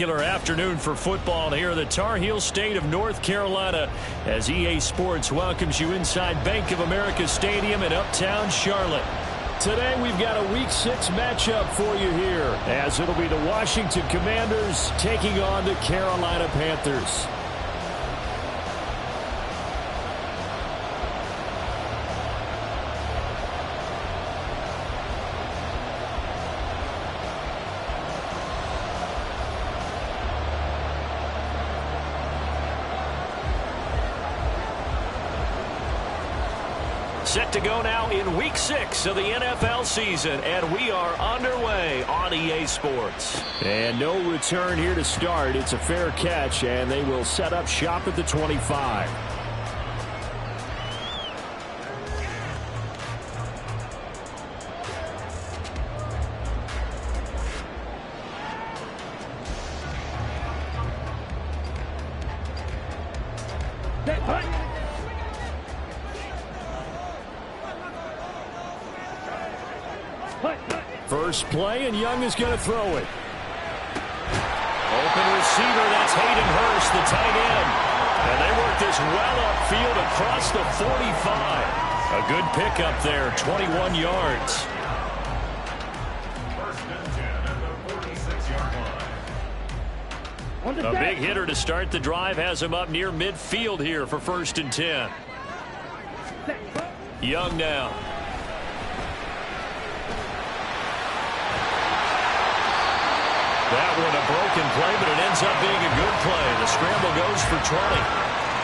Afternoon for football here in the Tar Heel state of North Carolina as EA Sports welcomes you inside Bank of America Stadium in Uptown Charlotte. Today we've got a Week 6 matchup for you here as it'll be the Washington Commanders taking on the Carolina Panthers. Set to go now in Week 6 of the NFL season, and we are underway on EA Sports. And no return here to start. It's a fair catch, and they will set up shop at the 25. First play, and Young is going to throw it. Open receiver, that's Hayden Hurst, the tight end. And they work this well upfield across the 45. A good pickup there, 21 yards. A big hitter to start the drive has him up near midfield here for 1st and 10. Young now. That one a broken play, but it ends up being a good play. The scramble goes for 20.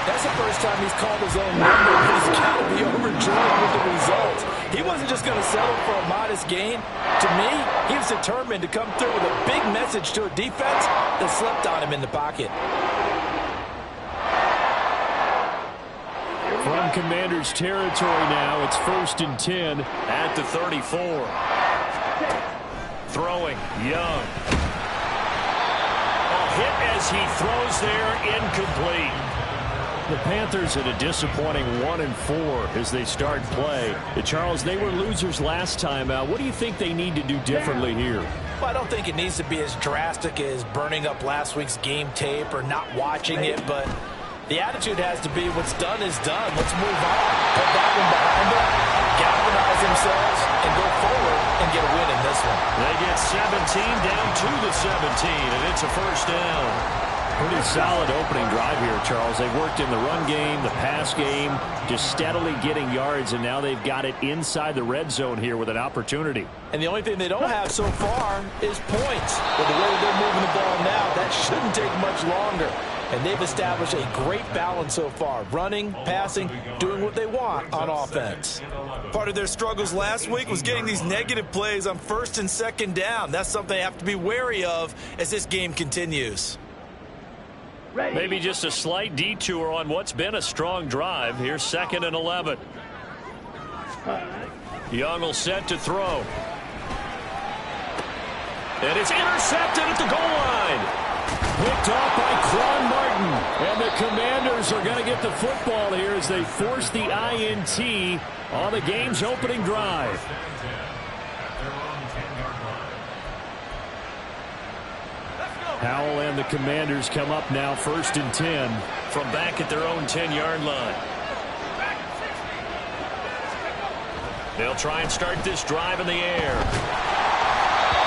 That's the first time he's called his own number, but he's got to be overjoyed with the result. He wasn't just going to settle for a modest gain. To me, he was determined to come through with a big message to a defense that slept on him in the pocket. From Commanders territory now, it's 1st and 10 at the 34. Throwing, Young. Hit as he throws there, incomplete. The Panthers at a disappointing 1-4 as they start play. Charles, they were losers last time out. What do you think they need to do differently here? Well, I don't think it needs to be as drastic as burning up last week's game tape or not watching it, but the attitude has to be what's done is done. Let's move on. Put that one behind them, galvanize themselves, and go forward and get a win in this one. They get 17 down to the 17, and it's a 1st down. Pretty solid opening drive here, Charles. They've worked in the run game, the pass game, just steadily getting yards, and now they've got it inside the red zone here with an opportunity. And the only thing they don't have so far is points. But the way they're moving the ball now, that shouldn't take much longer. And they've established a great balance so far. Running, passing, doing what they want on offense. Part of their struggles last week was getting these negative plays on 1st and 2nd down. That's something they have to be wary of as this game continues. Maybe just a slight detour on what's been a strong drive. Here's 2nd and 11. Young will set to throw. And it's intercepted at the goal line. Picked off by Quan Martin. And the Commanders are going to get the football here as they force the INT on the game's opening drive. Howell and the Commanders come up now 1st and 10 from back at their own 10-yard line. They'll try and start this drive in the air.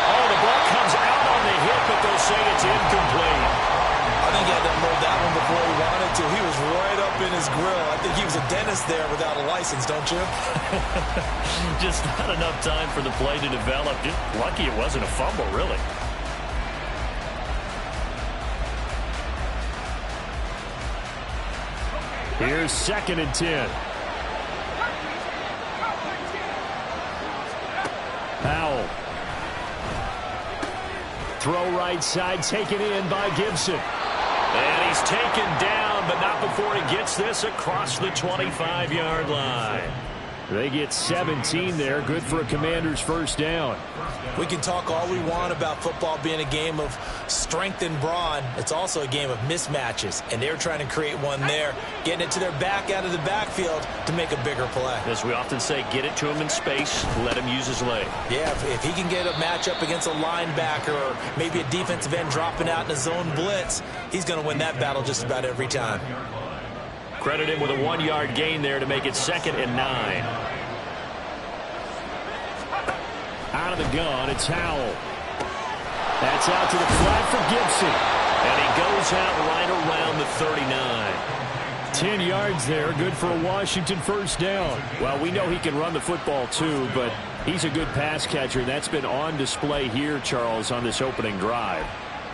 Oh, the ball comes out on the hit, but they'll say it's incomplete. I think he had to unload that one before he wanted to. He was right up in his grill. I think he was a dentist there without a license, don't you? Just not enough time for the play to develop. Just lucky it wasn't a fumble, really. Here's 2nd and 10. Howell. Throw right side, taken in by Gibson. And he's taken down, but not before he gets this across the 25-yard line. They get 17 there. Good for a Commanders first down. We can talk all we want about football being a game of strength and brawn. It's also a game of mismatches, and they're trying to create one there, getting it to their back out of the backfield to make a bigger play. As we often say, get it to him in space, let him use his leg. Yeah, if he can get a matchup against a linebacker or maybe a defensive end dropping out in a zone blitz, he's going to win that battle just about every time. Credit him with a 1-yard gain there to make it 2nd and 9. Out of the gun, it's Howell. That's out to the flat for Gibson. And he goes out right around the 39. 10 yards there, good for a Washington first down. Well, we know he can run the football too, but he's a good pass catcher. That's been on display here, Charles, on this opening drive.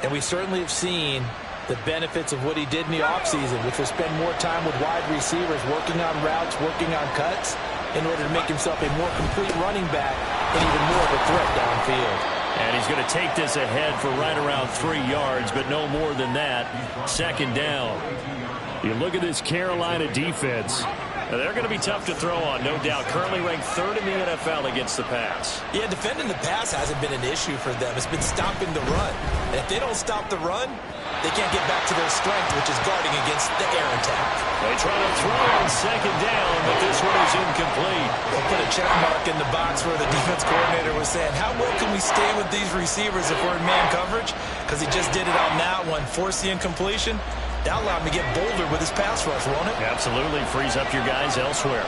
And we certainly have seen the benefits of what he did in the offseason, which was spend more time with wide receivers, working on routes, working on cuts, in order to make himself a more complete running back and even more of a threat downfield. And he's going to take this ahead for right around 3 yards, but no more than that. 2nd down. You look at this Carolina defense. They're going to be tough to throw on, no doubt. Currently ranked 3rd in the NFL against the pass. Yeah, defending the pass hasn't been an issue for them. It's been stopping the run. And if they don't stop the run, they can't get back to their strength, which is guarding against the air attack. They try to throw on 2nd down, but this one is incomplete. They'll put a check mark in the box where the defense coordinator was saying, how well can we stay with these receivers if we're in man coverage? Because he just did it on that one, forced the incompletion. That'll allow him to get bolder with his pass rush, won't it? Absolutely. Frees up your guys elsewhere.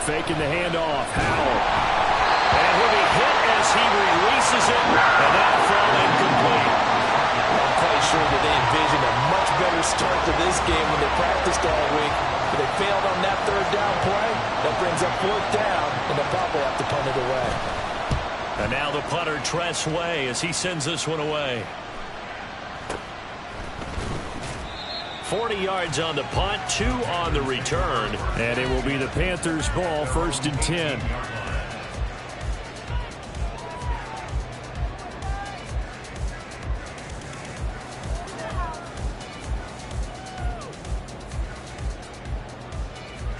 Faking the handoff. Howell. And he'll be hit as he releases it. And that'll fall incomplete. I'm quite sure that they envisioned a much better start to this game when they practiced all week. But they failed on that 3rd down play. That brings up 4th down, and they'll probably have to punt it away. And now the punter, Tress Way, as he sends this one away. 40 yards on the punt, 2 on the return. And it will be the Panthers' ball, 1st and 10.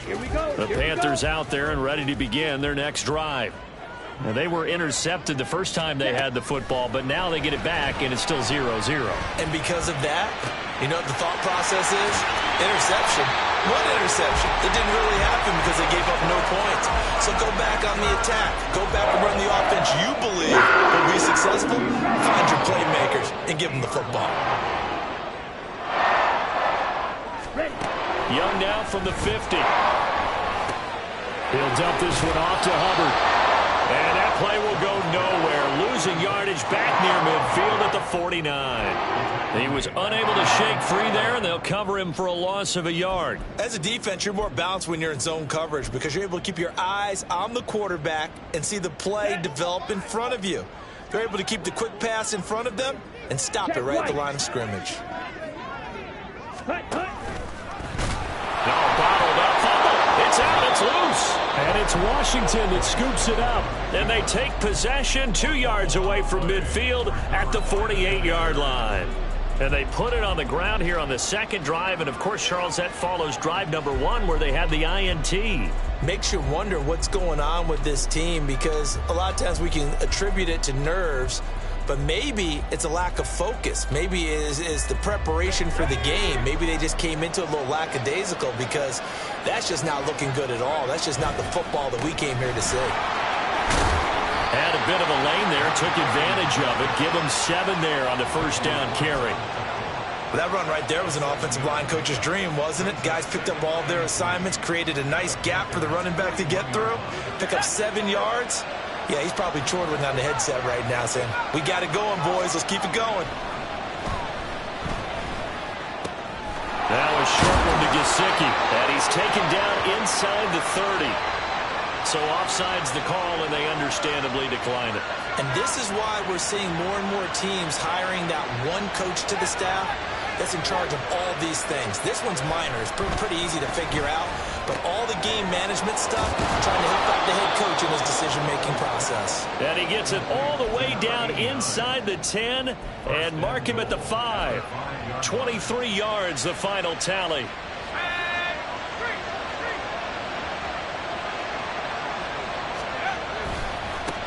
Here we go. The Panthers out there and ready to begin their next drive. Now, they were intercepted the first time they had the football, but now they get it back, and it's still 0-0. And because of that, you know what the thought process is? Interception. What interception? It didn't really happen because they gave up no points. So go back on the attack. Go back and run the offense you believe will be successful. Find your playmakers and give them the football. Young now from the 50. He'll dump this one off to Hubbard. And that play will go nowhere. Losing yardage back near midfield at the 49. He was unable to shake free there, and they'll cover him for a loss of a yard. As a defense, you're more balanced when you're in zone coverage because you're able to keep your eyes on the quarterback and see the play develop in front of you. They're able to keep the quick pass in front of them and stop it right at the line of scrimmage. No, bottled up, fumble. It's out, it's loose. And it's Washington that scoops it up. And they take possession 2 yards away from midfield at the 48-yard line. And they put it on the ground here on the 2nd drive. And, of course, Charles, that follows drive number 1 where they had the INT. Makes you wonder what's going on with this team because a lot of times we can attribute it to nerves, but maybe it's a lack of focus. Maybe it is the preparation for the game. Maybe they just came into a little lackadaisical because that's just not looking good at all. That's just not the football that we came here to see. Had a bit of a lane there, took advantage of it. Give him 7 there on the first down carry. Well, that run right there was an offensive line coach's dream, wasn't it? Guys picked up all their assignments, created a nice gap for the running back to get through, pick up 7 yards. Yeah, he's probably chortling on the headset right now saying, we got it going, boys. Let's keep it going. That was short one to Gesicki, and he's taken down inside the 30. So offside's the call, and they understandably decline it. And this is why we're seeing more and more teams hiring that one coach to the staff that's in charge of all these things. This one's minor. It's pretty easy to figure out. But all the game management stuff, trying to help out the head coach in his decision-making process. And he gets it all the way down inside the 10 and mark him at the 5. 23 yards, the final tally.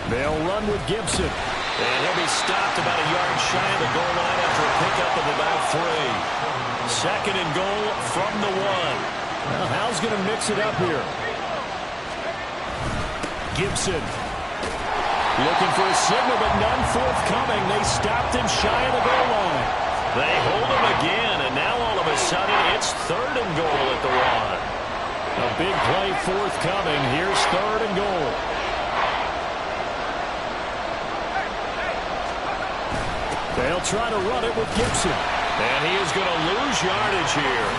They'll run with Gibson. And he'll be stopped about a yard shy of the goal line after a pickup of about 3. Second and goal from the 1. Well, Hal's going to mix it up here. Gibson. Looking for a signal, but none forthcoming. They stopped him shy of the goal line. They hold him again, and now all of a sudden it's third and goal at the 1. A big play forthcoming. Here's third and goal. They'll try to run it with Gibson. And he is going to lose yardage here.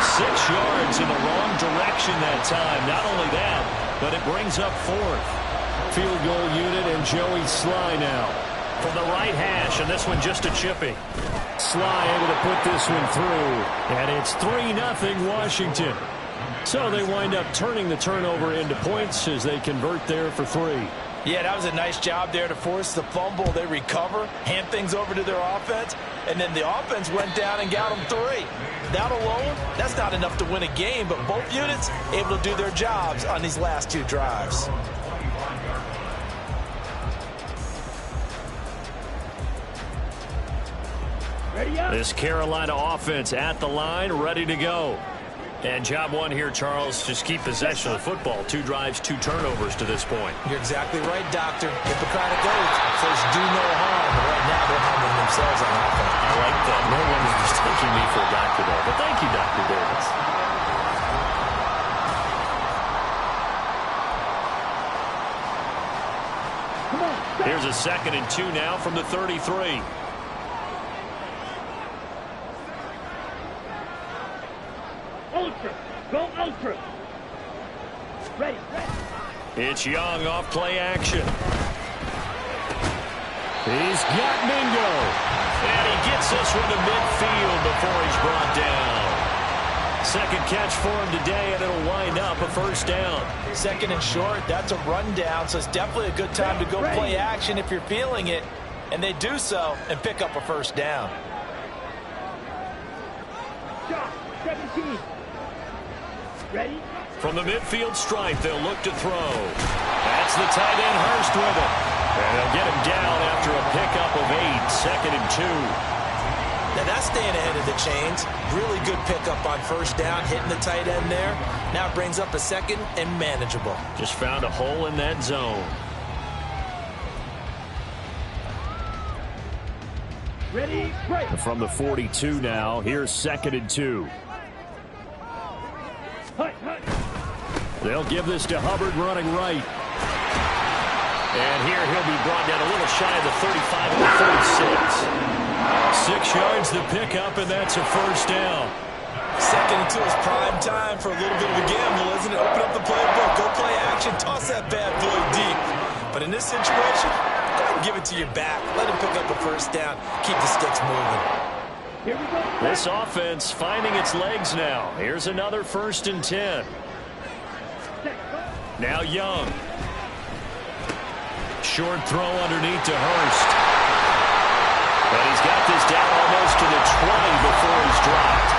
6 yards in the wrong direction that time. Not only that, but it brings up fourth. Field goal unit and Joey Sly now. From the right hash, and this one just a chippy. Sly able to put this one through. And it's 3-0 Washington. So they wind up turning the turnover into points as they convert there for 3. Yeah, that was a nice job there to force the fumble. They recover, hand things over to their offense, and then the offense went down and got them 3. That alone, that's not enough to win a game, but both units able to do their jobs on these last 2 drives. This Carolina offense at the line, ready to go. And job 1 here, Charles, just keep possession of the football. 2 drives, 2 turnovers to this point. You're exactly right, Doctor. Hippocratic oath says do no harm. But right now they're harming themselves on offense. I like that. No one is just taking me for a doctor there. But thank you, Dr. Davis. Here's a 2nd and 2 now from the 33. Ultra. Go ultra. Ready. It's Young off play action. He's got Mingo. And he gets this one to midfield before he's brought down. Second catch for him today, and it'll wind up a first down. 2nd and short, that's a rundown, so it's definitely a good time to go play action if you're feeling it. And they do so and pick up a first down. Shot. 17. Ready? From the midfield stripe, they'll look to throw. That's the tight end Hurst with it. And they'll get him down after a pickup of 8, 2nd and 2. Now that's staying ahead of the chains. Really good pickup on first down, hitting the tight end there. Now it brings up a 2nd and manageable. Just found a hole in that zone. Ready? Break. From the 42 now, here's 2nd and 2. They'll give this to Hubbard running right. And here he'll be brought down a little shy of the 35 and the 46. 6 yards the pickup, and that's a first down. 2nd and 2 is prime time for a little bit of a gamble, isn't it? Open up the playbook, go play action, toss that bad boy deep. But in this situation, go ahead and give it to your back. Let him pick up a first down. Keep the sticks moving. Here we go. This offense finding its legs now. Here's another 1st and 10. Now Young. Short throw underneath to Hurst. But he's got this down almost to the 20 before he's dropped.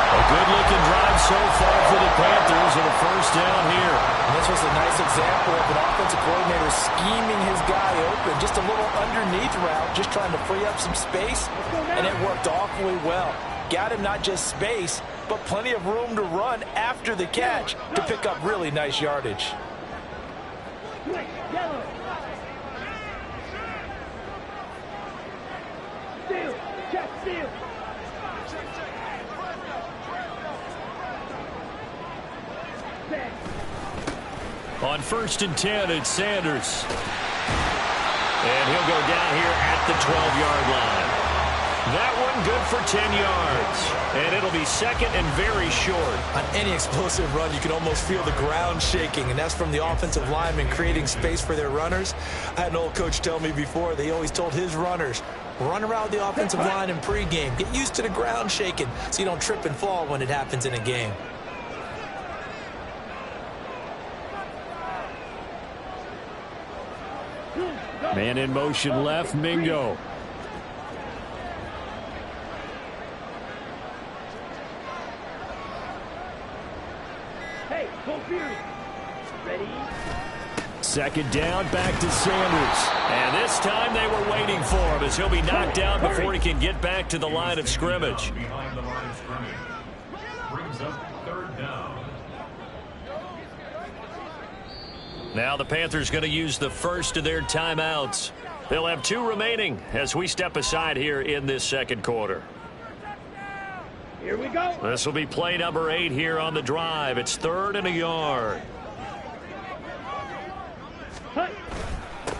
A good-looking drive so far for the Panthers and a first down here. And this was a nice example of an offensive coordinator scheming his guy open. Just a little underneath route, just trying to free up some space, and it worked awfully well. Got him not just space, but plenty of room to run after the catch to pick up really nice yardage. Yellow. Steal. Check steal. On 1st and 10, it's Sanders. And he'll go down here at the 12-yard line. That one good for 10 yards. And it'll be 2nd and very short. On any explosive run, you can almost feel the ground shaking, and that's from the offensive linemen creating space for their runners. I had an old coach tell me before, they always told his runners, run around the offensive line in pregame. Get used to the ground shaking so you don't trip and fall when it happens in a game. Man in motion left, Mingo. Second down, back to Sanders. And this time they were waiting for him as he'll be knocked down before he can get back to the line of scrimmage. Behind the line of scrimmage. Brings up third down. Now the Panthers going to use the first of their timeouts. They'll have 2 remaining as we step aside here in this second quarter. Here we go. This will be play number 8 here on the drive. It's 3rd and a yard.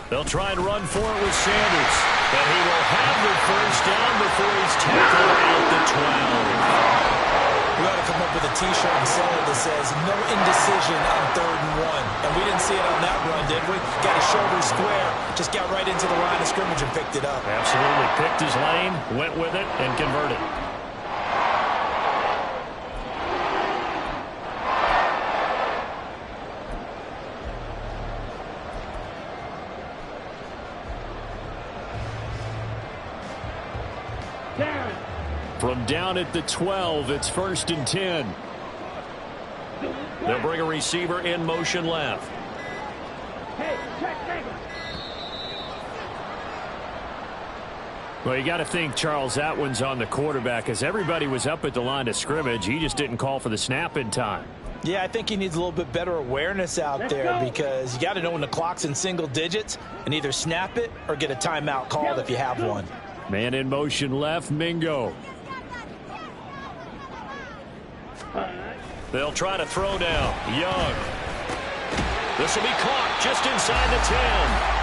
They'll try and run for it with Sanders. But he will have the first down before he's tackled at the 12. We ought to come up with a T-shirt and sell it that says, no indecision on 3rd and 1. And we didn't see it on that run, did we? Got his shoulder square, just got right into the line of scrimmage and picked it up. Absolutely. Picked his lane, went with it, and converted. From down at the 12, it's 1st and 10. They'll bring a receiver in motion left. Hey, check, angle. Well, you got to think, Charles, that one's on the quarterback as everybody was up at the line of scrimmage. He just didn't call for the snap in time. Yeah, I think he needs a little bit better awareness out there because you got to know when the clock's in single digits and either snap it or get a timeout called if you have one. Man in motion left, Mingo. They'll try to throw down. Young. This will be caught just inside the 10.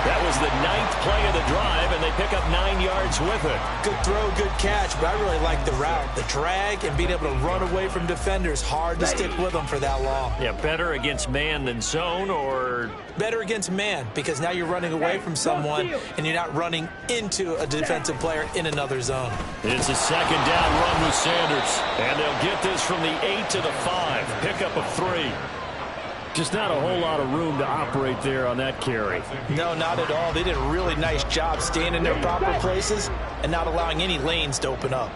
That was the 9th play of the drive, and they pick up 9 yards with it. Good throw, good catch, but I really like the route. The drag and being able to run away from defenders, hard to stick with them for that long. Yeah, better against man than zone, or better against man, because now you're running away from someone and you're not running into a defensive player in another zone. It's a second down run with Sanders, and they'll get this from the 8 to the 5. Pickup of 3. Just not a whole lot of room to operate there on that carry. No, not at all. They did a really nice job staying in their proper places and not allowing any lanes to open up.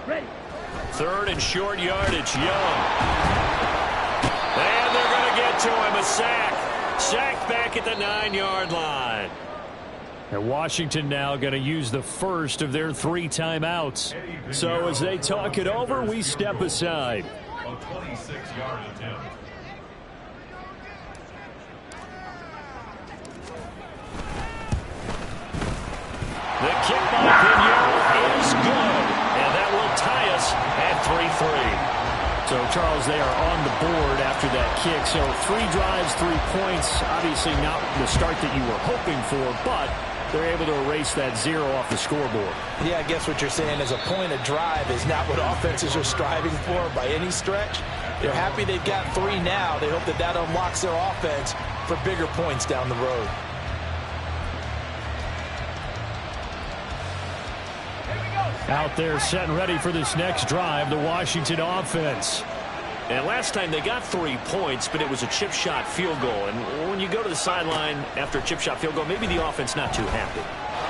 Ready. 3rd and short yardage, Young. And they're going to get to him, a sack. Sacked back at the 9-yard line. And Washington now going to use the first of their 3 timeouts. So as they talk it over, we step aside. A 26-yard attempt. The kick by Pinheiro is good. And that will tie us at 3-3. So, Charles, they are on the board after that kick. So 3 drives, 3 points. Obviously not the start that you were hoping for, but they're able to erase that 0 off the scoreboard. Yeah, I guess what you're saying is a point of drive is not what offenses are striving for by any stretch. They're happy they've got 3 now. They hope that that unlocks their offense for bigger points down the road. Out there set and ready for this next drive, the Washington offense. And last time they got 3 points, but it was a chip shot field goal. And when you go to the sideline after a chip shot field goal, maybe the offense not too happy.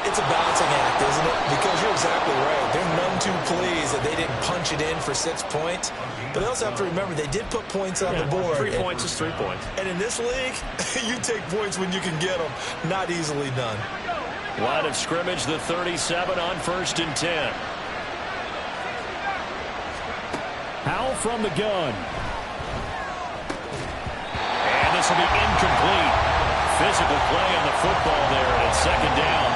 It's a balancing act, isn't it? Because you're exactly right. They're none too pleased that they didn't punch it in for 6 points. But they also have to remember they did put points on the board. 3 points is 3 points. And in this league, you take points when you can get them. Not easily done. Line of scrimmage, the 37 on 1st and 10. Howell from the gun. And this will be incomplete. Physical play on the football there, and it's 2nd down.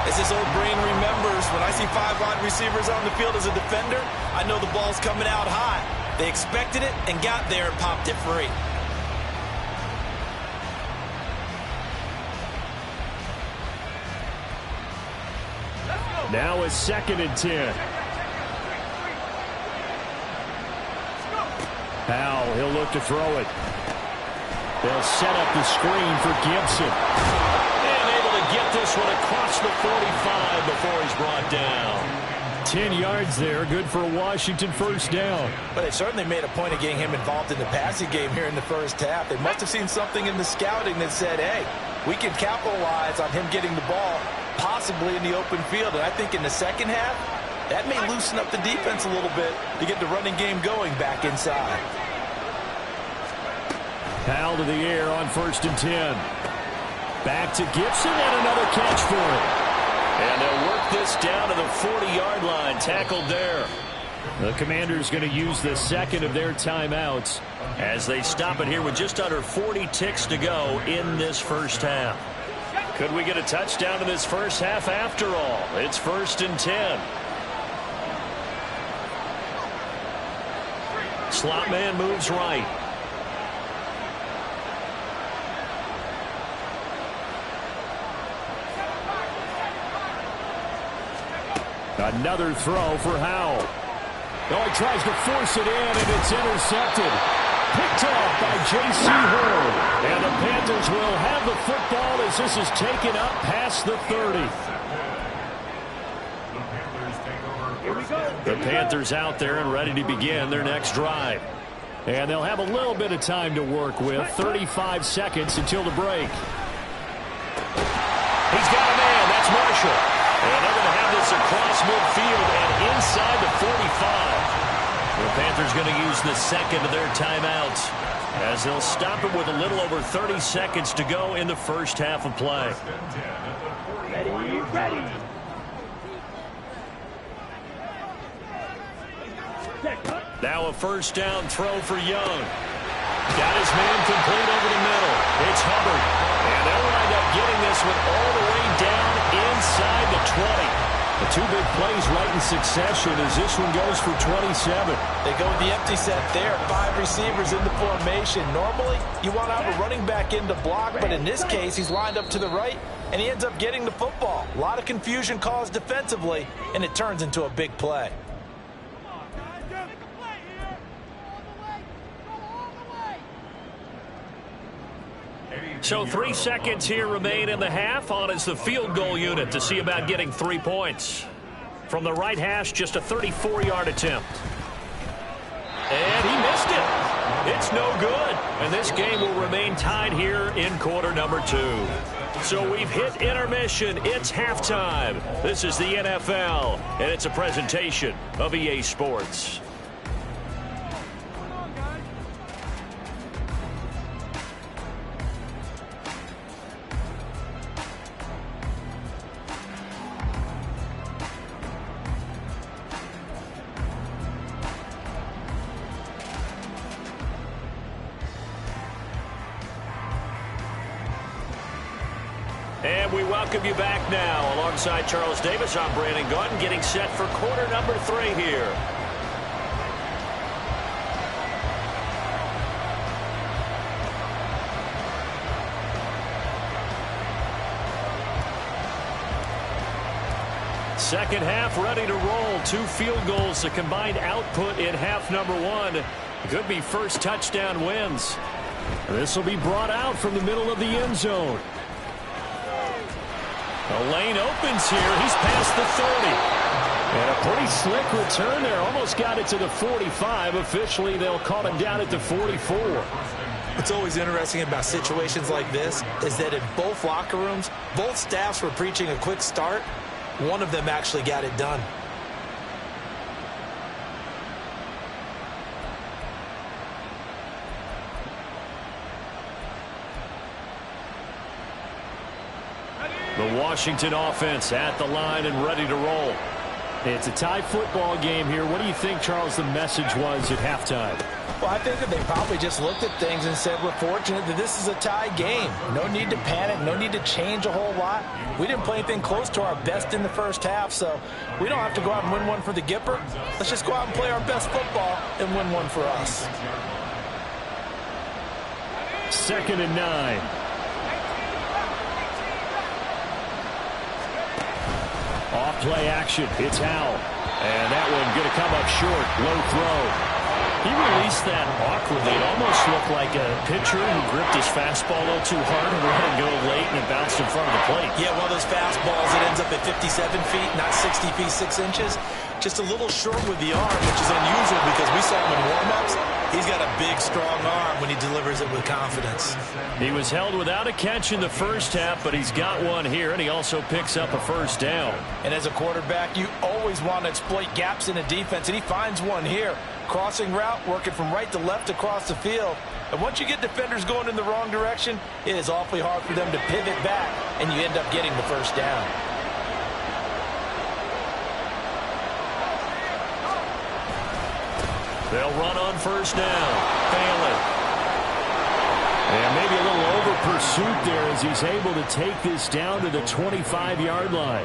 As this old brain remembers, when I see 5 wide receivers on the field as a defender, I know the ball's coming out high. They expected it and got there and popped it free. Now it's 2nd and 10. Howell, he'll look to throw it. They'll set up the screen for Gibson. And able to get this one across the 45 before he's brought down. 10 yards there. Good for a Washington first down. But they certainly made a point of getting him involved in the passing game here in the first half. They must have seen something in the scouting that said, hey, we can capitalize on him getting the ball possibly in the open field. And I think in the second half, that may loosen up the defense a little bit to get the running game going back inside. Powell to the air on 1st and 10. Back to Gibson and another catch for him. And they'll work this down to the 40-yard line. Tackled there. The Commanders going to use the second of their timeouts as they stop it here with just under 40 ticks to go in this first half. Could we get a touchdown in this first half after all? It's 1st and 10. Slot man moves right. Another throw for Howell. Oh, he tries to force it in, and it's intercepted. Picked off by J.C. Horn. And the Panthers will have the football as this is taken up past the 30. The Panthers out there and ready to begin their next drive. And they'll have a little bit of time to work with. 35 seconds until the break. He's got a man. That's Marshall. And they're going to have this across midfield and inside the 45. The Panthers going to use the second of their timeouts as they'll stop it with a little over 30 seconds to go in the first half of play. Ready, ready. Now a first down throw for Young. Got his man complete over the middle. It's Hubbard. And they'll wind up getting this one all the way down inside the 20. The two big plays right in succession as this one goes for 27. They go with the empty set there. 5 receivers in the formation. Normally, you want to have a running back in to block, but in this case, he's lined up to the right, and he ends up getting the football. A lot of confusion caused defensively, and it turns into a big play. So 3 seconds here remain in the half. On is the field goal unit to see about getting 3 points. From the right hash, just a 34-yard attempt. And he missed it. It's no good. And this game will remain tied here in quarter number 2. So we've hit intermission. It's halftime. This is the NFL, and it's a presentation of EA Sports. And we welcome you back now. Alongside Charles Davis, I'm Brandon Gaudin, getting set for quarter number 3 here. Second half ready to roll. 2 field goals, the combined output in half number 1. Could be first touchdown wins. This will be brought out from the middle of the end zone. The lane opens here. He's past the 30. And a pretty slick return there. Almost got it to the 45. Officially, they'll call him down at the 44. What's always interesting about situations like this is that in both locker rooms, both staffs were preaching a quick start. One of them actually got it done. The Washington offense at the line and ready to roll. It's a tie football game here. What do you think, Charles, the message was at halftime? Well, I think that they probably just looked at things and said, we're fortunate that this is a tie game. No need to panic. No need to change a whole lot. We didn't play anything close to our best in the first half, so we don't have to go out and win one for the Gipper. Let's just go out and play our best football and win one for us. 2nd and 9. Off play action. It's Howell. And that one going to come up short. Low throw. He released that awkwardly. It almost looked like a pitcher who gripped his fastball a little too hard and let it go late, and it bounced in front of the plate. Yeah, one of those fastballs that ends up at 57 feet, not 60 feet, 6 inches. Just a little short with the arm, which is unusual because we saw him in warm-ups. He's got a big, strong arm when he delivers it with confidence. He was held without a catch in the first half, but he's got one here, and he also picks up a first down. And as a quarterback, you always want to exploit gaps in a defense, and he finds one here. Crossing route, working from right to left across the field. And once you get defenders going in the wrong direction, it is awfully hard for them to pivot back, and you end up getting the first down. They'll run on first down. Fail it. And maybe a little over pursuit there as he's able to take this down to the 25-yard line.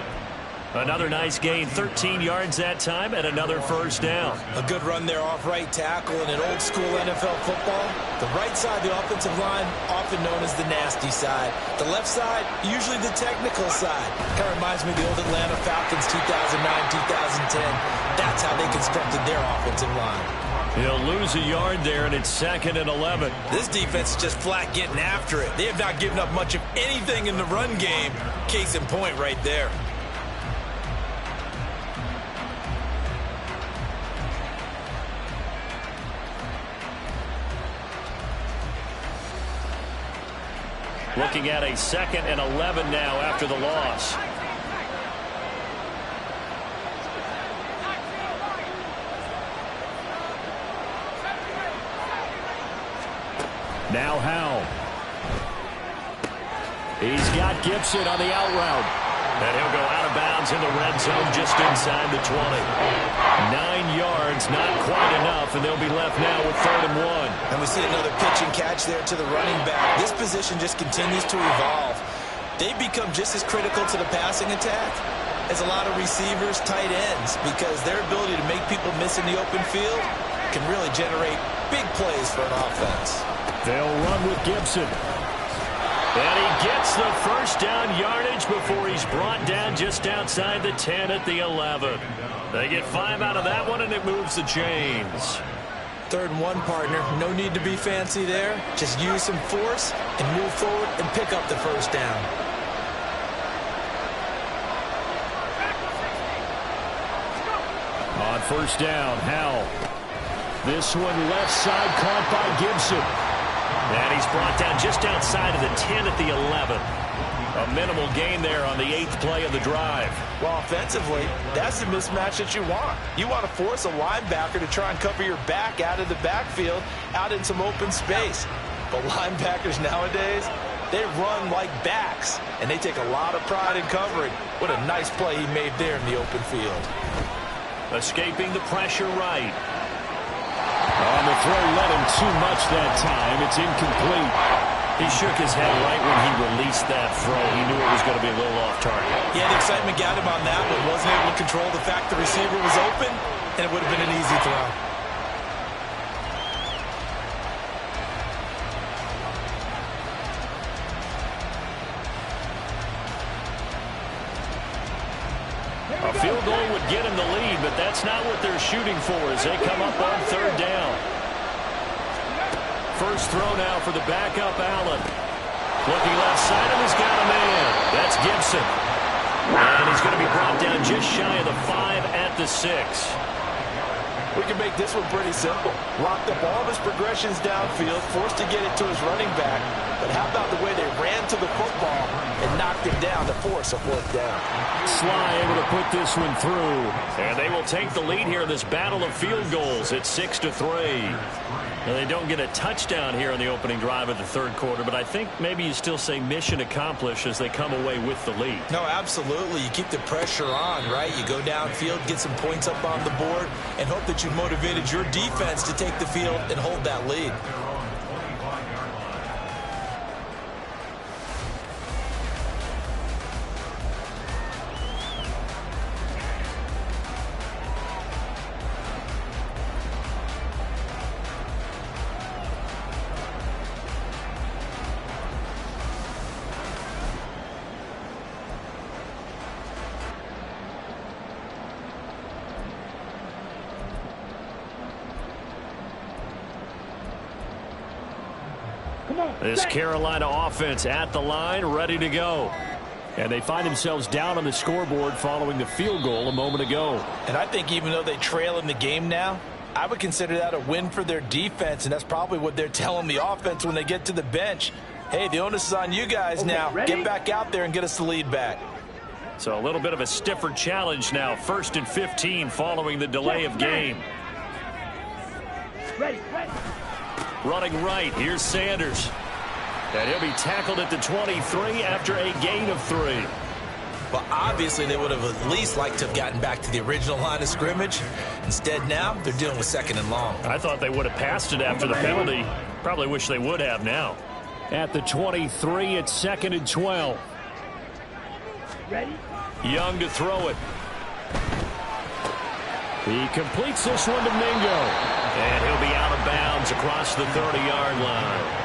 Another nice gain, 13 yards that time, and another first down. A good run there off right tackle in an old-school NFL football. The right side of the offensive line, often known as the nasty side. The left side, usually the technical side. Kind of reminds me of the old Atlanta Falcons 2009, 2010. That's how they constructed their offensive line. He'll lose a yard there, and it's 2nd and 11. This defense is just flat getting after it. They have not given up much of anything in the run game. Case in point right there. Looking at a 2nd and 11 now after the loss. Now Howell. He's got Gibson on the out route. And he'll go out of bounds in the red zone just inside the 20. 9 yards, not quite enough, and they'll be left now with 3rd and 1. And we see another pitch and catch there to the running back. This position just continues to evolve. They become just as critical to the passing attack as a lot of receivers, tight ends, because their ability to make people miss in the open field can really generate big plays for an offense. They'll run with Gibson. And he gets the first down yardage before he's brought down just outside the 10 at the 11. They get 5 out of that one, and it moves the chains. 3rd and 1, partner. No need to be fancy there. Just use some force and move forward and pick up the first down. On first down, Howell. This one left side caught by Gibson. And he's brought down just outside of the 10 at the 11. A minimal gain there on the 8th play of the drive. Well, offensively, that's the mismatch that you want. You want to force a linebacker to try and cover your back out of the backfield, out in some open space. But linebackers nowadays, they run like backs, and they take a lot of pride in covering. What a nice play he made there in the open field. Escaping the pressure right. On the throw, led him too much that time. It's incomplete. He shook his head right when he released that throw. He knew it was going to be a little off target. Yeah, the excitement got him on that one. Wasn't able to control the fact the receiver was open, and it would have been an easy throw. A field goal would get him the lead, but that's not what they're shooting for as they come up on 3rd down. First throw now for the backup, Allen. Looking left side of his got a man. That's Gibson. And he's going to be brought down just shy of the 5 at the 6. We can make this one pretty simple. Locked up all of his progressions downfield, forced to get it to his running back. But how about the way they ran to the football and knocked him down to force a 4th down? Sly able to put this one through. And they will take the lead here in this battle of field goals at 6-3. And they don't get a touchdown here in the opening drive of the 3rd quarter, but I think maybe you still say mission accomplished as they come away with the lead. No, absolutely. You keep the pressure on, right? You go downfield, get some points up on the board, and hope that you've motivated your defense to take the field and hold that lead. This Carolina offense at the line, ready to go. And they find themselves down on the scoreboard following the field goal a moment ago. And I think even though they trail in the game now, I would consider that a win for their defense, and that's probably what they're telling the offense when they get to the bench. Hey, the onus is on you guys now. Get back out there and get us the lead back. So a little bit of a stiffer challenge now. 1st and 15 following the delay of game. Running right, here's Sanders. And he'll be tackled at the 23 after a gain of 3. Well, obviously, they would have at least liked to have gotten back to the original line of scrimmage. Instead, now, they're dealing with 2nd and long. I thought they would have passed it after the penalty. Probably wish they would have now. At the 23, it's 2nd and 12. Ready? Young to throw it. He completes this one to Mingo. And he'll be out of bounds across the 30-yard line.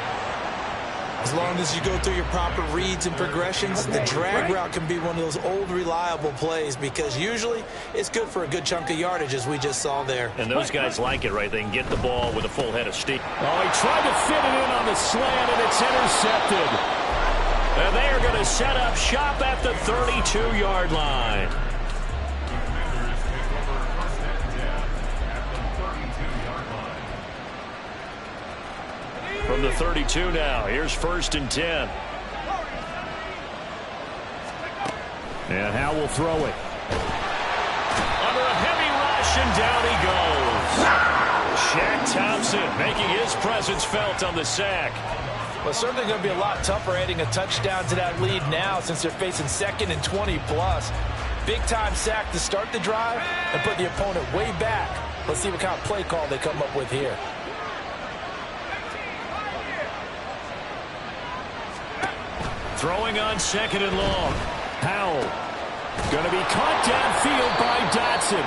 As long as you go through your proper reads and progressions, the drag route can be one of those old, reliable plays because usually it's good for a good chunk of yardage, as we just saw there. And those guys like it, right? They can get the ball with a full head of steam. Oh, he tried to fit it in on the slant, and it's intercepted. And they are going to set up shop at the 32-yard line. From the 32 now, here's 1st and 10. And Howe will throw it. Under a heavy rush, and down he goes. Shaq Thompson making his presence felt on the sack. Well, certainly going to be a lot tougher adding a touchdown to that lead now since they're facing 2nd and 20+. Big-time sack to start the drive and put the opponent way back. Let's see what kind of play call they come up with here. Throwing on 2nd and long. Howell going to be caught downfield by Dotson.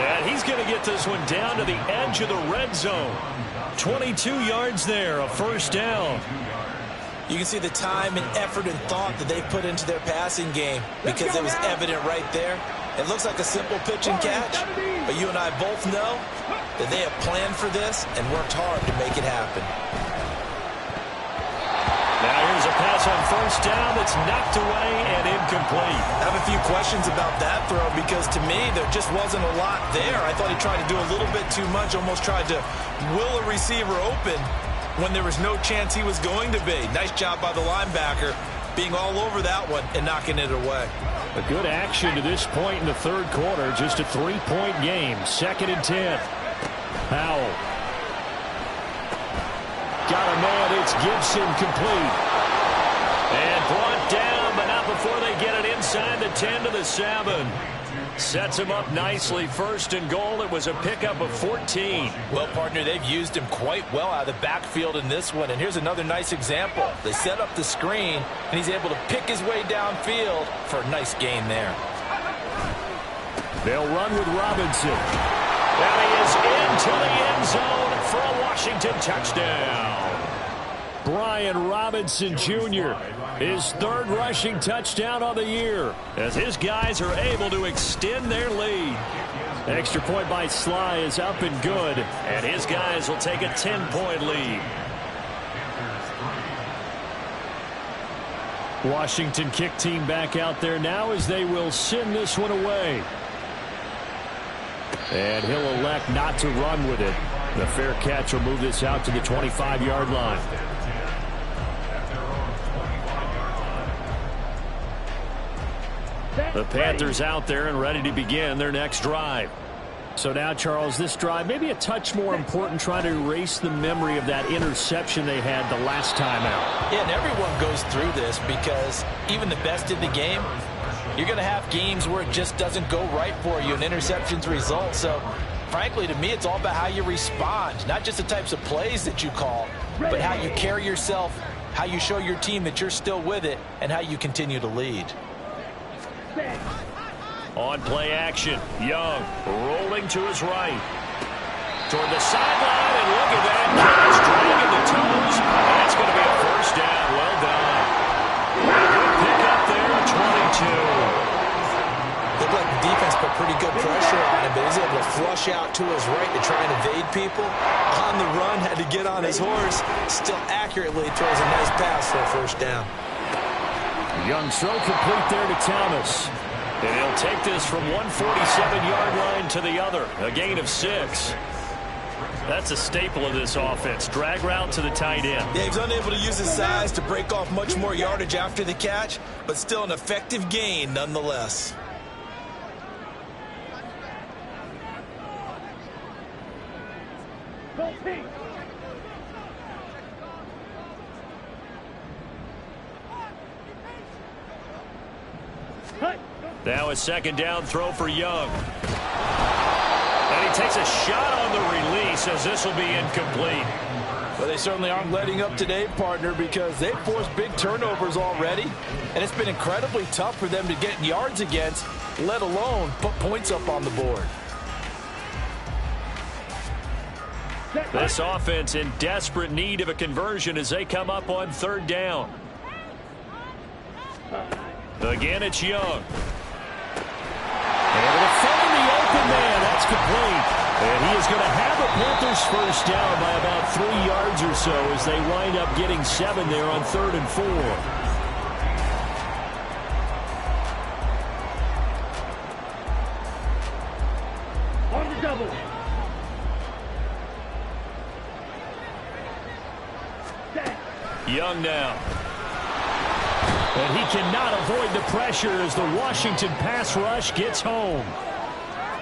And he's going to get this one down to the edge of the red zone. 22 yards there, a 1st down. You can see the time and effort and thought that they put into their passing game because it was evident right there. It looks like a simple pitch and catch, but you and I both know that they have planned for this and worked hard to make it happen. Now here's a pass on 1st down that's knocked away and incomplete. I have a few questions about that throw because to me there just wasn't a lot there. I thought he tried to do a little bit too much, almost tried to will a receiver open when there was no chance he was going to be. Nice job by the linebacker being all over that one and knocking it away. A good action to this point in the 3rd quarter. Just a 3-point game. 2nd and 10. Howell. Got a man, it's Gibson, complete. And brought down, but not before they get it inside the 10 to the 7. Sets him up nicely. 1st and goal. It was a pickup of 14. Well, partner, they've used him quite well out of the backfield in this one. And here's another nice example. They set up the screen, and he's able to pick his way downfield for a nice gain there. They'll run with Robinson. And he is into the end zone for a Washington touchdown. Brian Robinson Jr., his 3rd rushing touchdown of the year, as his guys are able to extend their lead. Extra point by Sly is up and good, and his guys will take a 10-point lead. Washington kick team back out there now as they will send this one away. And he'll elect not to run with it. The fair catch will move this out to the 25-yard line. The Panthers out there and ready to begin their next drive. So now, Charles, this drive maybe a touch more important, trying to erase the memory of that interception they had the last time out. Yeah, and everyone goes through this because even the best in the game, you're going to have games where it just doesn't go right for you, and interceptions result. So, frankly, to me, it's all about how you respond, not just the types of plays that you call, but how you carry yourself, how you show your team that you're still with it, and how you continue to lead. On play action, Young rolling to his right. Toward the sideline, and look at that. He's dragging the toes. That's going to be a 1st down. Well done. Good pick up there, 22. Looked like the defense put pretty good pressure on him, but he's able to flush out to his right to try and evade people. On the run, had to get on his horse. Still accurately throws a nice pass for a 1st down. Young throw complete there to Thomas. And he'll take this from 147-yard line to the other. A gain of 6. That's a staple of this offense. Drag route to the tight end. Yeah, he's unable to use his size to break off much more yardage after the catch, but still an effective gain nonetheless. Now a second down throw for Young. And he takes a shot on the release as this will be incomplete. Well, they certainly aren't letting up today, partner, because they've forced big turnovers already. And it's been incredibly tough for them to get yards against, let alone put points up on the board. This offense in desperate need of a conversion as they come up on third down. Again, it's Young. Able to find the open man. That's complete. And he is going to have the Panthers first down by about 3 yards or so as they wind up getting 7 there on 3rd and 4. On the double. Young now. And he cannot avoid the pressure as the Washington pass rush gets home.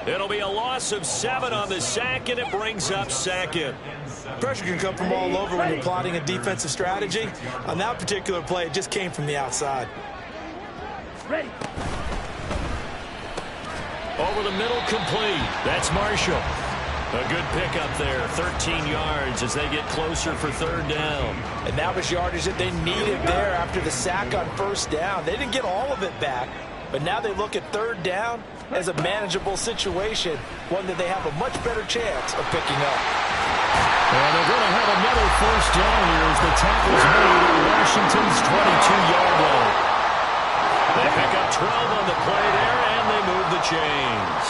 It'll be a loss of 7 on the sack, and it brings up second. Pressure can come from all over when you're plotting a defensive strategy. On that particular play, it just came from the outside. Ready. Over the middle, complete. That's Marshall. A good pickup there, 13 yards as they get closer for third down. And that was yardage that they needed there after the sack on first down. They didn't get all of it back, but now they look at third down as a manageable situation, one that they have a much better chance of picking up. And they're going to have another first down here as the tackle's made at Washington's 22-yard line. They pick up 12 on the play there, and they move the chains.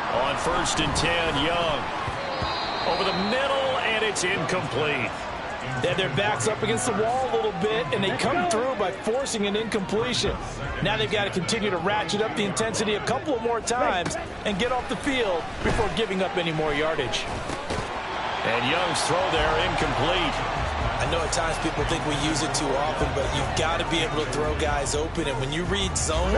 On 1st and 10, Young. Over the middle, and it's incomplete. They had their backs up against the wall a little bit, and they come through by forcing an incompletion. Now they've got to continue to ratchet up the intensity a couple of more times and get off the field before giving up any more yardage. And Young's throw there incomplete. I know at times people think we use it too often, but you've got to be able to throw guys open. And when you read zone,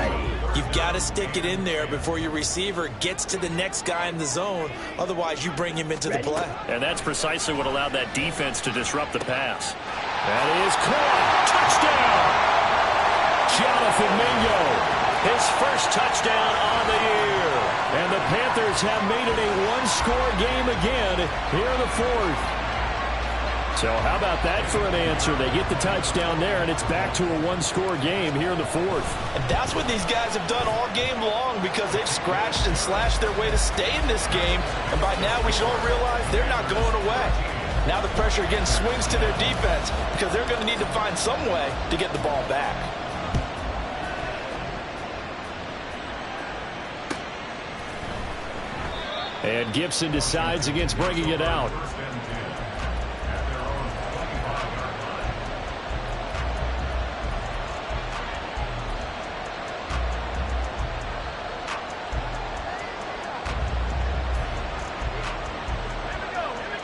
you've got to stick it in there before your receiver gets to the next guy in the zone. Otherwise, you bring him into the play. And that's precisely what allowed that defense to disrupt the pass. That is caught. Touchdown! Jonathan Mingo, his first touchdown on the year. And the Panthers have made it a one-score game again here in the 4th. So how about that for an answer? They get the touchdown there, and it's back to a one-score game here in the 4th. And that's what these guys have done all game long because they've scratched and slashed their way to stay in this game. And by now, we should all realize they're not going away. Now the pressure again swings to their defense because they're going to need to find some way to get the ball back. And Gibson decides against bringing it out.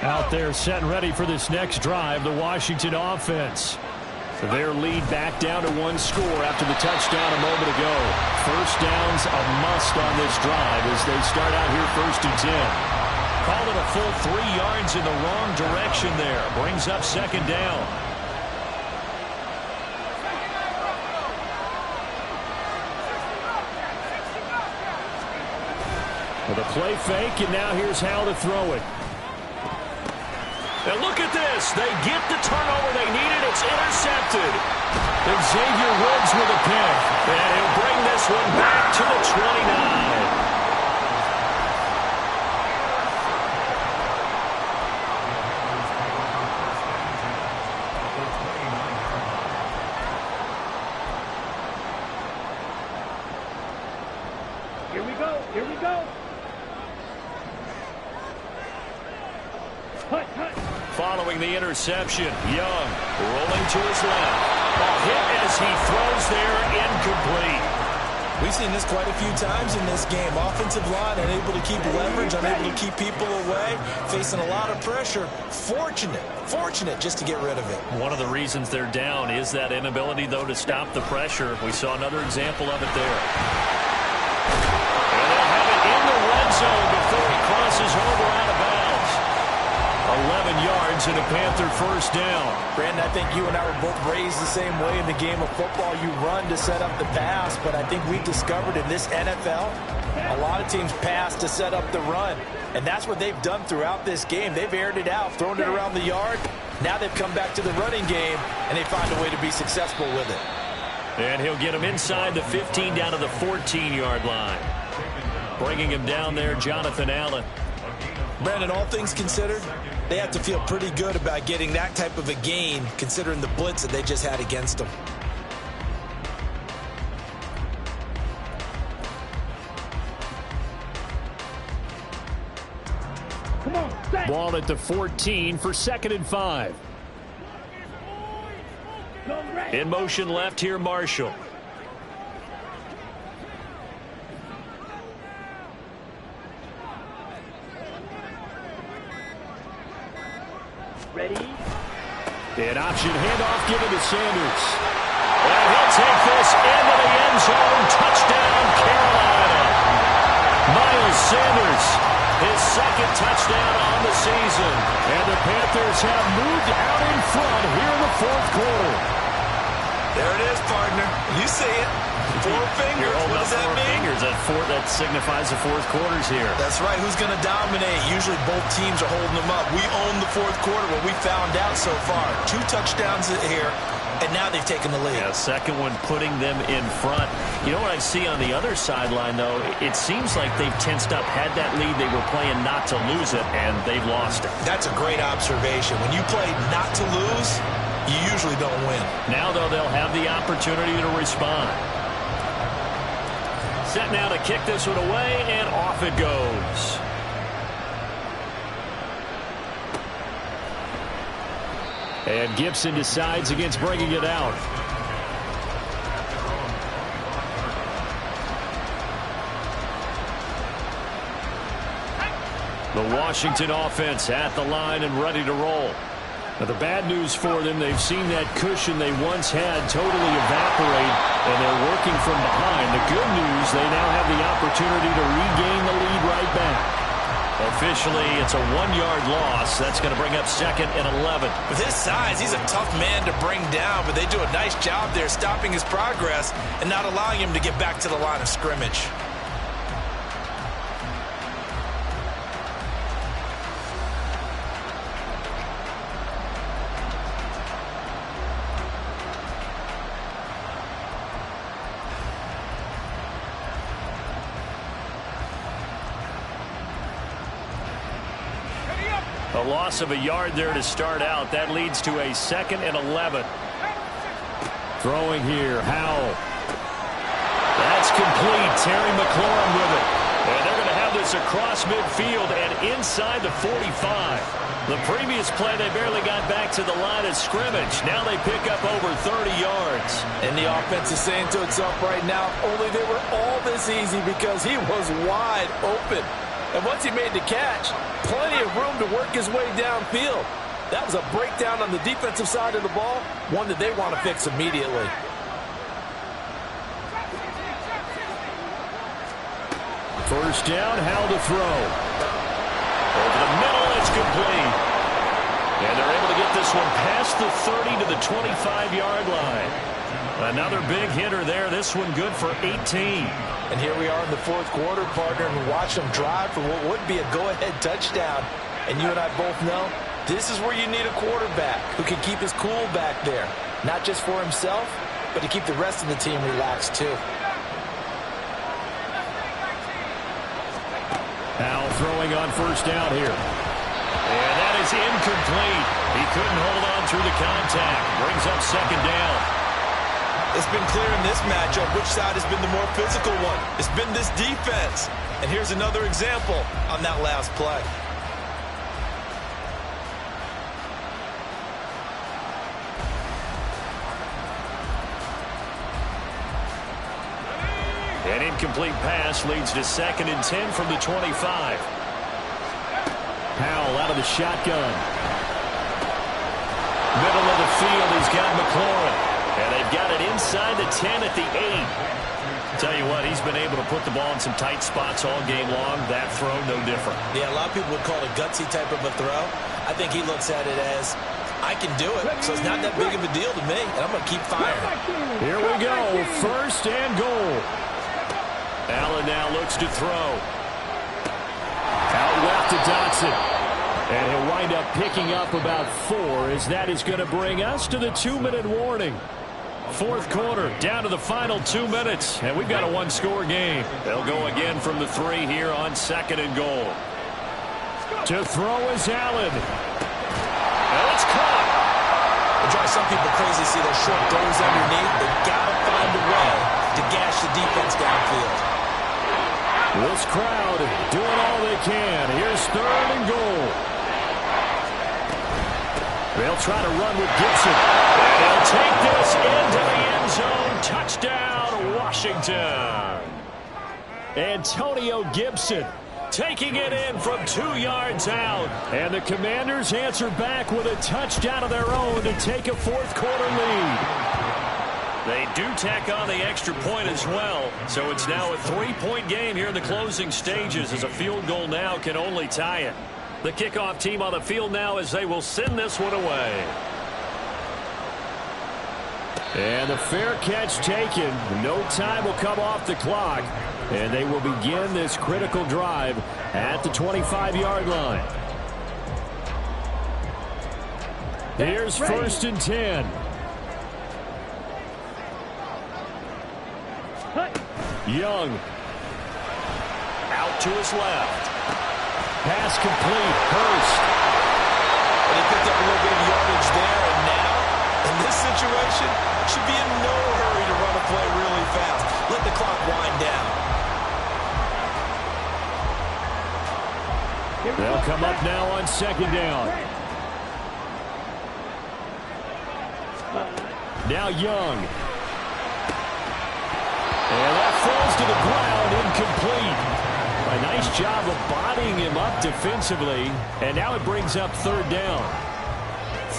Out there set and ready for this next drive, the Washington offense. Their lead back down to 1 score after the touchdown a moment ago. First down's a must on this drive as they start out here 1st and 10. Call it a full 3 yards in the wrong direction there. Brings up 2nd down. With a play fake, and now here's how to throw it. And look at this. They get the turnover they needed. It's intercepted. And Xavier Woods with a pick. And he'll bring this one back to the 29. Here we go. Here we go. Hut, hut. following the interception. Young rolling to his left. Ball hit as he throws there, incomplete. We've seen this quite a few times in this game. Offensive line unable to keep leverage, unable to keep people away, facing a lot of pressure. Fortunate just to get rid of it. One of the reasons they're down is that inability, though, to stop the pressure. We saw another example of it there. And they'll have it in the red zone before he crosses over out of bounds. 11 yards and a Panther first down. Brandon, I think you and I were both raised the same way in the game of football. You run to set up the pass, but I think we've discovered in this NFL, a lot of teams pass to set up the run. And that's what they've done throughout this game. They've aired it out, thrown it around the yard. Now they've come back to the running game, and they find a way to be successful with it. And he'll get him inside the 15 down to the 14-yard line. Bringing him down there, Jonathan Allen. Brandon, all things considered, they have to feel pretty good about getting that type of a gain, considering the blitz that they just had against them. Come on, set. Ball at the 14 for 2nd and 5. Go right. In motion left here, Marshall. Ready? An option handoff given to Sanders. And he'll take this into the end zone. Touchdown, Carolina. Miles Sanders, his 2nd touchdown on the season. And the Panthers have moved out in front here in the 4th quarter. There it is, partner. You see it. 4 fingers. What does that mean? Fingers. That signifies the 4th quarter's here. That's right. Who's going to dominate? Usually both teams are holding them up. We own the 4th quarter, what we found out so far. 2 touchdowns here, and now they've taken the lead. Yeah, 2nd one putting them in front. You know what I see on the other sideline, though? It seems like they've tensed up, had that lead. They were playing not to lose it, and they've lost it. That's a great observation. When you play not to lose, you usually don't win. Now, though, they'll have the opportunity to respond. Set now to kick this one away, and off it goes. And Gibson decides against bringing it out. The Washington offense at the line and ready to roll. Now, the bad news for them, they've seen that cushion they once had totally evaporate, and they're working from behind. The good news, they now have the opportunity to regain the lead right back. Officially, it's a 1-yard loss. That's going to bring up 2nd and 11. With his size, he's a tough man to bring down, but they do a nice job there stopping his progress and not allowing him to get back to the line of scrimmage. A loss of a yard there to start out. That leads to a 2nd and 11. Throwing here, Howell. That's complete. Terry McLaurin with it. And they're going to have this across midfield and inside the 45. The previous play, they barely got back to the line of scrimmage. Now they pick up over 30 yards. And the offense is saying to itself right now, only they were all this easy because he was wide open. And once he made the catch, plenty of room to work his way downfield. That was a breakdown on the defensive side of the ball, one that they want to fix immediately. First down, Howell to throw. Over the middle, it's complete. And they're able to get this one past the 30 to the 25-yard line. Another big hitter there. This one good for 18. And here we are in the 4th quarter, partner, and watch them drive for what would be a go-ahead touchdown. And you and I both know this is where you need a quarterback who can keep his cool back there. Not just for himself, but to keep the rest of the team relaxed too. Howell throwing on first down here. And that is incomplete. He couldn't hold on through the contact. Brings up 2nd down. It's been clear in this matchup which side has been the more physical one. It's been this defense. And here's another example on that last play. An incomplete pass leads to 2nd and 10 from the 25. Powell out of the shotgun. Middle of the field, he's got McLaurin. And they've got it inside the 10 at the 8. Tell you what, he's been able to put the ball in some tight spots all game long. That throw, no different. Yeah, a lot of people would call it a gutsy type of a throw. I think he looks at it as, I can do it, so it's not that big of a deal to me, and I'm going to keep firing. Here we go, 1st and goal. Allen now looks to throw. Out left to Dotson. And he'll wind up picking up about 4 as that is going to bring us to the 2-minute warning. 4th quarter, down to the final 2 minutes, and we've got a 1-score game. They'll go again from the 3 here on 2nd and goal. To throw is Allen. And it's caught. It drives some people crazy to see those short throws underneath. They've got to find a way to gash the defense downfield. This crowd doing all they can. Here's 3rd and goal. They'll try to run with Gibson. And he'll take this into the end zone. Touchdown, Washington. Antonio Gibson taking it in from 2 yards out. And the Commanders answer back with a touchdown of their own to take a 4th quarter lead. They do tack on the extra point as well. So it's now a 3-point game here in the closing stages as a field goal now can only tie it. The kickoff team on the field now as they will send this one away. And the fair catch taken. No time will come off the clock. And they will begin this critical drive at the 25-yard line. Here's 1st and 10. Young. Out to his left. Pass complete. Hurst. And he picked up a little bit of yardage there, and now, in this situation, should be in no hurry to run a play really fast. Let the clock wind down. They'll come up now on 2nd down. Now Young. And that falls to the ground, incomplete. A nice job of bodying him up defensively. And now it brings up 3rd down.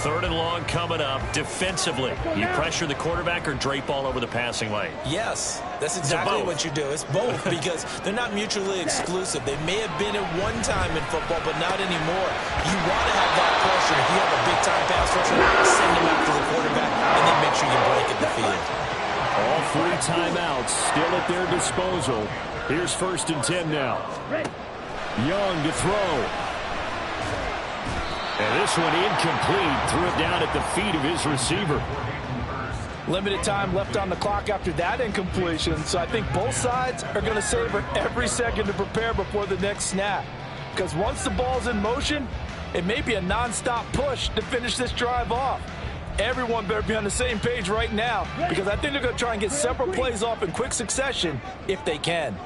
3rd and long coming up defensively. You pressure the quarterback or drape all over the passing lane? Yes, that's exactly what you do. It's both because they're not mutually exclusive. They may have been at one time in football, but not anymore. You want to have that pressure. If you have a big-time pass rusher, send him after the quarterback, and then make sure you break at the field. All 3 timeouts still at their disposal. Here's 1st and 10 now. Young to throw. And this one incomplete. Threw it down at the feet of his receiver. Limited time left on the clock after that incompletion, so I think both sides are going to savor every second to prepare before the next snap. Because once the ball's in motion, it may be a non-stop push to finish this drive off. Everyone better be on the same page right now because I think they're going to try and get several plays off in quick succession if they can.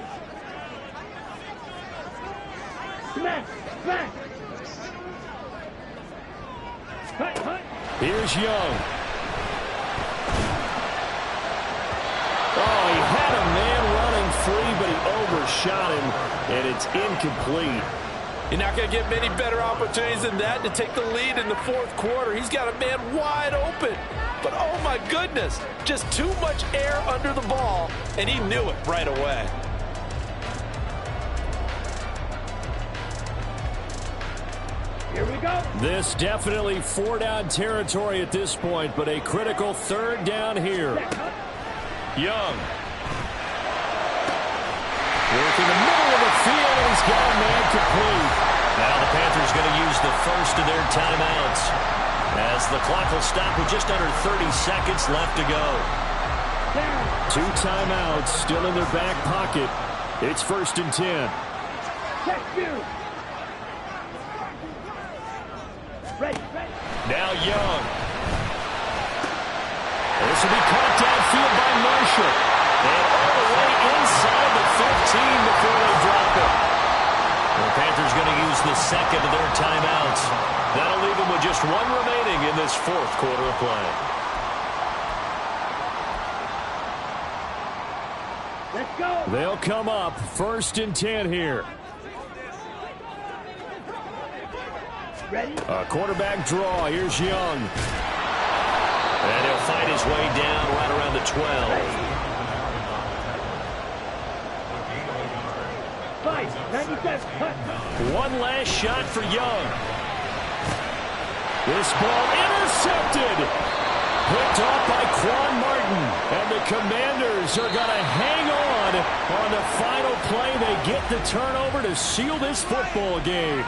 Here's Young. Oh, he had a man running free, but he overshot him, and it's incomplete. You're not going to get many better opportunities than that to take the lead in the 4th quarter. He's got a man wide open. But, oh, my goodness, just too much air under the ball, and he knew it right away. Here we go. This definitely 4-down territory at this point, but a critical 3rd down here. Young. Working the middle of the field, and he's got a man complete. Now the Panthers going to use the first of their timeouts as the clock will stop with just under 30 seconds left to go. 2 timeouts still in their back pocket. It's 1st and 10. Now Young. This will be caught downfield by Marshall. And all the way inside the 15 before they drop it. The Panthers going to use the second of their timeouts. That'll leave them with just 1 remaining in this 4th quarter of play. They'll come up 1st and 10 here. Ready? A quarterback draw. Here's Young. And he'll fight his way down right around the 12. 97, cut. One last shot for Young. This ball intercepted. Picked off by Quan Martin. And the Commanders are going to hang on the final play. They get the turnover to seal this football game.